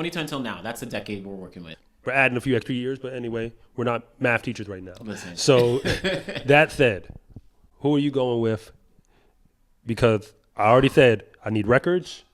2010 until now. That's the decade we're working with. We're adding a few extra years, but anyway, we're not math teachers right now. Listen. So that said, who are you going with? Because I already said I need records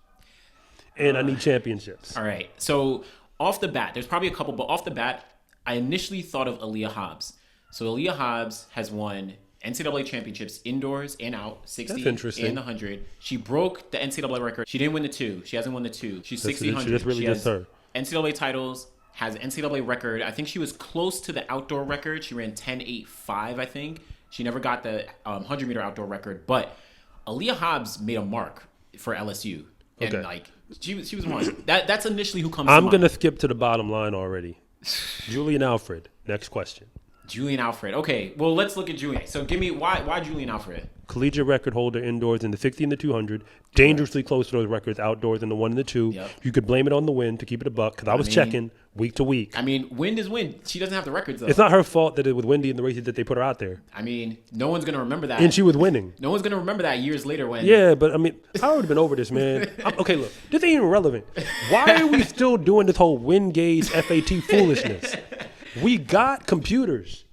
and I need championships. All right. So off the bat, there's probably a couple, but off the bat, I initially thought of Aaliyah Hobbs. So Aaliyah Hobbs has won NCAA championships indoors and out, 60 and the 100. She broke the NCAA record. She didn't win the 2. She hasn't won the 2. She's 60, 100. That's really just her. NCAA titles, has NCAA record. I think she was close to the outdoor record. She ran 10.85, I think. She never got the 100-meter outdoor record. But Aaliyah Hobbs made a mark for LSU. And, she was one. That's initially who comes to mind. I'm going to skip to the bottom line already. Julian Alfred. Next question. Julian Alfred. Okay, well, let's look at Julian. So give me, why Julian Alfred? Collegiate record holder indoors in the 60 and the 200. Dangerously close to those records outdoors in the 1 and the 2. Yep. You could blame it on the wind to keep it a buck because I was checking week to week. I mean, wind is wind. She doesn't have the records, though. It's not her fault that it was windy in the races that they put her out there. I mean, no one's going to remember that. And she was winning. No one's going to remember that years later when... Yeah, but I mean, I already been over this, man. Okay, look, this ain't even relevant. Why are we still doing this whole wind gauge FAT foolishness? We got computers.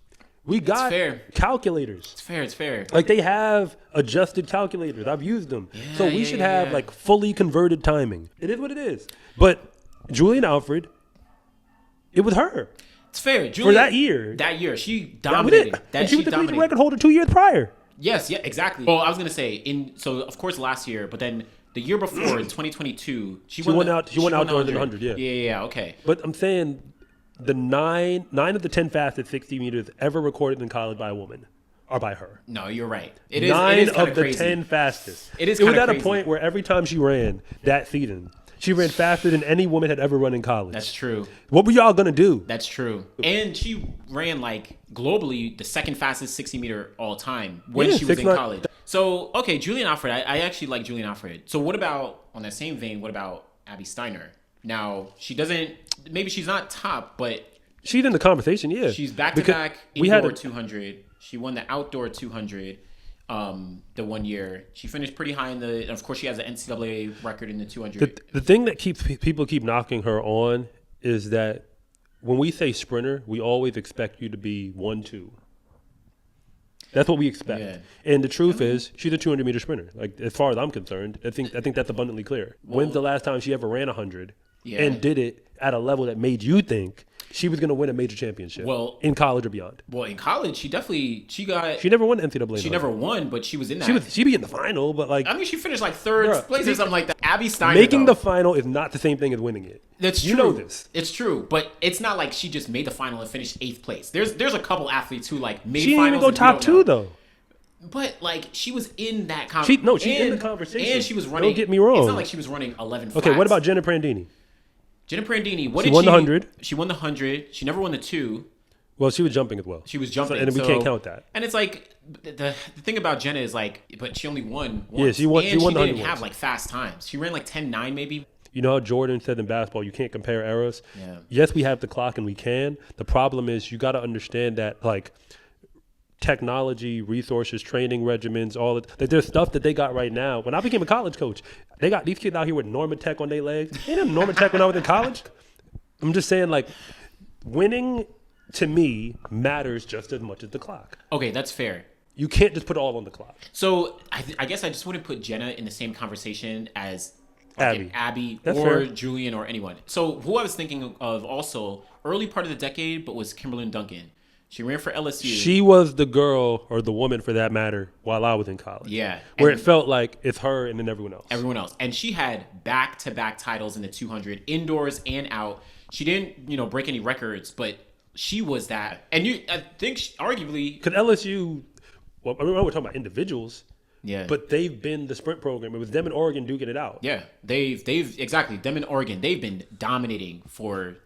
We got calculators. It's fair. Like, they have adjusted calculators. I've used them. Yeah, so we should have, like, fully converted timing. It is what it is. But Julian Alfred, it was her. It's fair. For that year. That year. She dominated. And she was the collegiate record holder 2 years prior. Yes, yeah, exactly. Well, I was going to say, so, of course, last year, but then the year before, in 2022, she won outdoors in the 100, yeah. Yeah, okay. But I'm saying... The nine of the 10 fastest 60 meters ever recorded in college by a woman are by her. No, you're right. It is 9 of the 10 fastest. It was at a point where every time she ran that season, she ran faster than any woman had ever run in college. That's true. What were y'all going to do? That's true. And she ran, like, globally the second fastest 60-meter all time when she was in college. So, okay, Julian Alfred. I actually like Julian Alfred. So what about, on that same vein, what about Abby Steiner? Now, she doesn't, maybe she's not top, but... She's in the conversation, yeah. She's back-to-back indoor 200. She won the outdoor 200 the 1 year. She finished pretty high in the... And of course, she has an NCAA record in the 200. The thing that people keep knocking her on is that when we say sprinter, we always expect you to be 1-2. That's what we expect. Yeah. And the truth is, she's a 200-meter sprinter. Like, as far as I'm concerned, I think that's abundantly clear. When's the last time she ever ran 100 and did it at a level that made you think she was going to win a major championship in college or beyond? Well, in college, she never won NCAA. She never won, but she was in that. She'd be in the final, but like... I mean, she finished like third place or something like that. Abby Steiner, making the final is not the same thing as winning it. That's true. You know this. It's true, but it's not like she just made the final and finished 8th place. There's a couple athletes who like made finals. She didn't even go top 2 though. But like she was in that conversation. She's in the conversation. And she was running. Don't get me wrong. It's not like she was running 11 flats. Okay, what about Jenna Prandini? Jenna Prandini, she won the 100. She won the 100. She never won the 2. Well, she was jumping as well. She was jumping, and we can't count that. And it's like the thing about Jenna is like, but she only won once. Yeah, she won. And she won she the didn't 100 have like fast times. She ran like 10.9 maybe. You know how Jordan said in basketball, you can't compare eras. Yeah. Yes, we have the clock and we can. The problem is you got to understand that like technology, resources, training regimens, all that. Like, there's stuff that they got right now. When I became a college coach, they got these kids out here with Normatec on their legs. They didn't have Normatec when I was in college. I'm just saying, like, winning to me matters just as much as the clock. Okay, that's fair. You can't just put it all on the clock. So I guess I just wouldn't put Jenna in the same conversation as Abby That's or fair. Julian or anyone. So who I was thinking of also early part of the decade, but was Kimberlyn Duncan. She ran for LSU. She was the girl, or the woman for that matter, while I was in college. Yeah. Where it felt like it's her and then everyone else. Everyone else. And she had back-to-back titles in the 200, indoors and out. She didn't, break any records, but she was that. And I think arguably... Because LSU, well, I mean, we're talking about individuals. Yeah. But they've been the sprint program. It was them in Oregon duking it out. Yeah. They've exactly. Them in Oregon, they've been dominating for...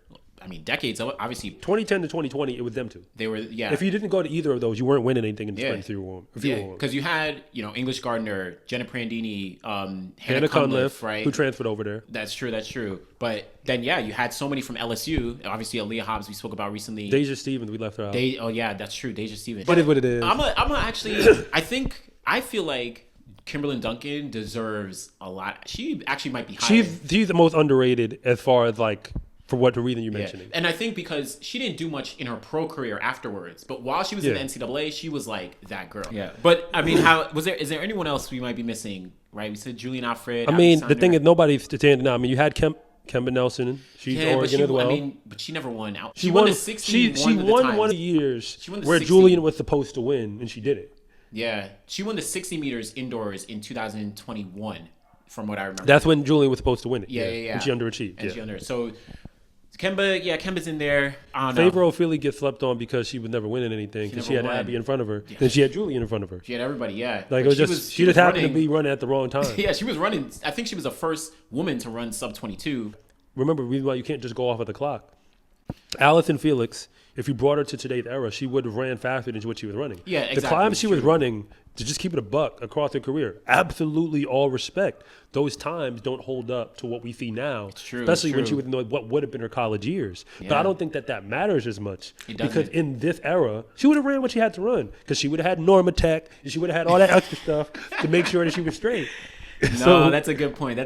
decades. Obviously, 2010 to 2020, it was them two. They were, yeah. If you didn't go to either of those, you weren't winning anything in the sprint. Because you had, English Gardner, Jenna Prandini, Hannah Cunliffe, right? Who transferred over there. That's true. But then, you had so many from LSU. Obviously, Aaliyah Hobbs we spoke about recently. Deja Stevens, we left her out. Oh yeah, that's true. Deja Stevens. But it is what it is. I'm actually. I feel like Kimberlyn Duncan deserves a lot. She actually might be higher. She's the most underrated as far as like for what the reason you're mentioning. And I think because she didn't do much in her pro career afterwards, but while she was in the NCAA, she was like that girl. Yeah. But I mean, is there anyone else we might be missing? Right? We said Julien Alfred. I mean, the thing is, nobody's standing out. I mean, you had Kemba Nelson. She's Oregon as well. I mean, but she never won out. She won the 60. She won one of the years where Julian was supposed to win, and she did it. Yeah, she won the 60 meters indoors in 2021, from what I remember. That's when Julian was supposed to win it. Yeah. And she underachieved. So Kemba's in there. I don't know. Favor O'Philly gets slept on because she was never winning anything because she had Abby in front of her. Yeah. Then she had Julian in front of her. She had everybody, yeah. Like it was just she just happened to be running at the wrong time. Yeah, she was running. I think she was the first woman to run sub 22. Remember, the reason why you can't just go off of the clock. Allison Felix, if you brought her to today's era, she would have ran faster than what she was running. Yeah, exactly. The climbs she was running, to just keep it a buck across her career, absolutely all respect. Those times don't hold up to what we see now, especially when she was in what would have been her college years. Yeah. But I don't think that matters as much because in this era, she would have ran what she had to run because she would have had Norma Tech and she would have had all that extra stuff to make sure that she was straight. No, that's a good point.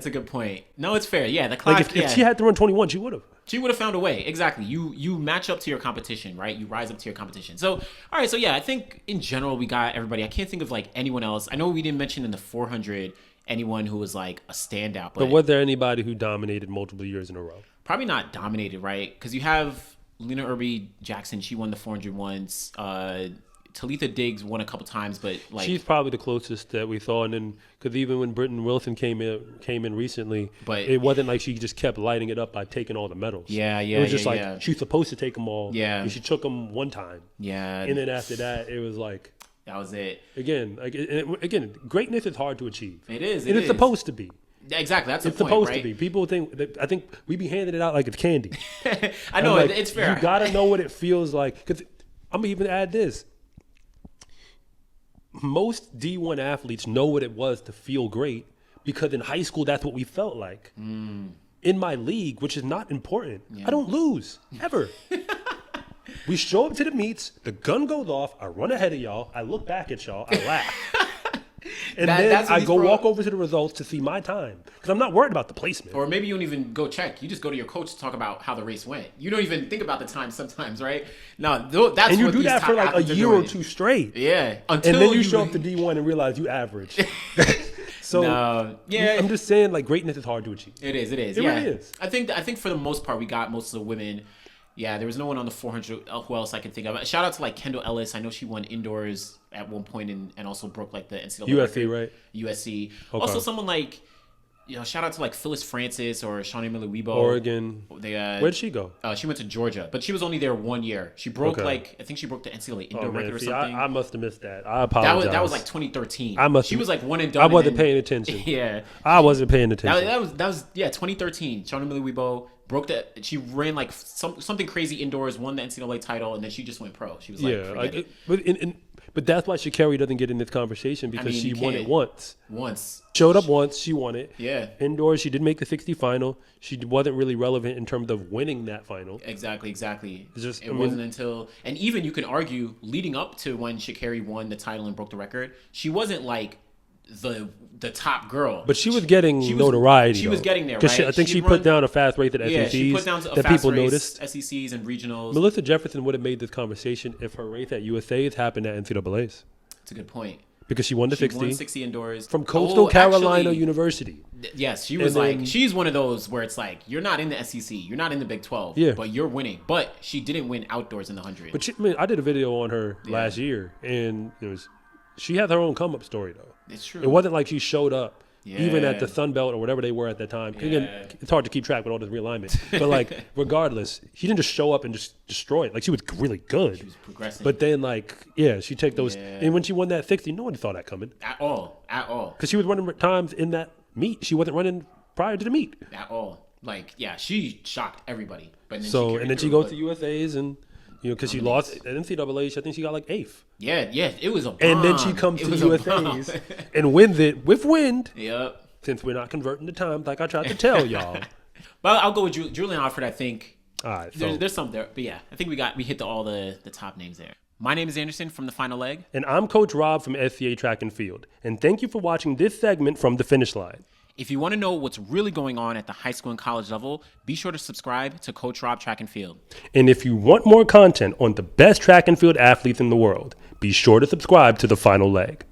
No, it's fair. Yeah, the clock. Like if she had to run 21, she would have. She would have found a way. Exactly. You match up to your competition, right? You rise up to your competition. So, all right. So, yeah, I think in general we got everybody. I can't think of like anyone else. I know we didn't mention in the 400 anyone who was like a standout. But was there anybody who dominated multiple years in a row? Probably not dominated, right? Because you have Lena Irby Jackson. She won the 400 once. Talitha Diggs won a couple times, but like she's probably the closest that we saw. And then because even when Britton Wilson came in recently, but it wasn't like she just kept lighting it up by taking all the medals. Yeah. It was just she's supposed to take them all. Yeah, and she took them one time. Yeah, and then after that, it was like that was it. Again, greatness is hard to achieve. It is. It's supposed to be. Exactly, that's the point, supposed right? to be. People I think we be handing it out like it's candy. I know, like, it's fair. You gotta know what it feels like. Because I'm gonna even add this. Most D1 athletes know what it was to feel great because in high school, that's what we felt like. In my league, which is not important, I don't lose, ever. We show up to the meets, the gun goes off, I run ahead of y'all, I look back at y'all, I laugh. And then I go walk over to the results to see my time because I'm not worried about the placement. Or maybe you don't even go check. You just go to your coach to talk about how the race went. You don't even think about the time sometimes, right? No, that's and you do that for like a year or two straight. Yeah, and then you show up to D1 and realize you average. So I'm just saying, like, greatness is hard to achieve. It is. It really is. I think for the most part we got most of the women. Yeah, there was no one on the 400. Who else I can think of? Shout out to like Kendall Ellis. I know she won indoors at one point and also broke like the NCAA USC, record. right? USC. Okay. Also, someone like, shout out to like Phyllis Francis or Shawnee Miller-Weibo. Oregon. Where'd she go? She went to Georgia, but she was only there 1 year. She broke I think she broke the NCAA indoor record or something. I must have missed that. I apologize. That was like 2013. She was like one and done. I wasn't paying attention. Yeah, I wasn't paying attention. That was 2013. Shawnee Miller-Weibo she ran like something crazy indoors, won the NCAA title, and then she just went pro. She was like, but that's why Sha'Carri doesn't get in this conversation because she won it once. Showed up once, she won it. Yeah. Indoors, she did make the 60 final. She wasn't really relevant in terms of winning that final. Exactly. It wasn't until, and even you can argue, leading up to when Sha'Carri won the title and broke the record, she wasn't like the top girl, but she was getting notoriety. She was getting there, right? I think she put down a fast rate at SECs. Yeah, she put down a that fast people race, noticed. SECs and regionals. Melissa Jefferson would have made this conversation if her race at USA's happened at NCAA's. That's a good point. Because she won the 60. She won 60 indoors from Coastal Carolina University. Yes, she was she's one of those where it's like you're not in the SEC, you're not in the Big 12, but you're winning. But she didn't win outdoors in the 100. But I did a video on her last year, and she had her own come up story though. It's true. It wasn't like she showed up even at the Sun Belt or whatever they were at that time. Yeah. Again, it's hard to keep track with all this realignment. But like, regardless, she didn't just show up and just destroy it. Like, she was really good. She was progressing. But then, like, she take those. And when she won that 60, no one saw that coming at all. Because she was running times in that meet. She wasn't running prior to the meet at all. Like, she shocked everybody. But then she goes to USA's and. Because she lost at NCAA, I think she got like 8th. Yeah, it was a bomb. And then she comes to USA's and wins it with wind. Yep. Since we're not converting the time, like I tried to tell y'all. But I'll go with Julian Alfred. I think. All right. There's some there, but I think we hit all the top names there. My name is Anderson from The Final Leg. And I'm Coach Rob from SCA Track and Field. And thank you for watching this segment from The Finish Line. If you want to know what's really going on at the high school and college level, be sure to subscribe to Coach Rob Track and Field. And if you want more content on the best track and field athletes in the world, be sure to subscribe to The Final Leg.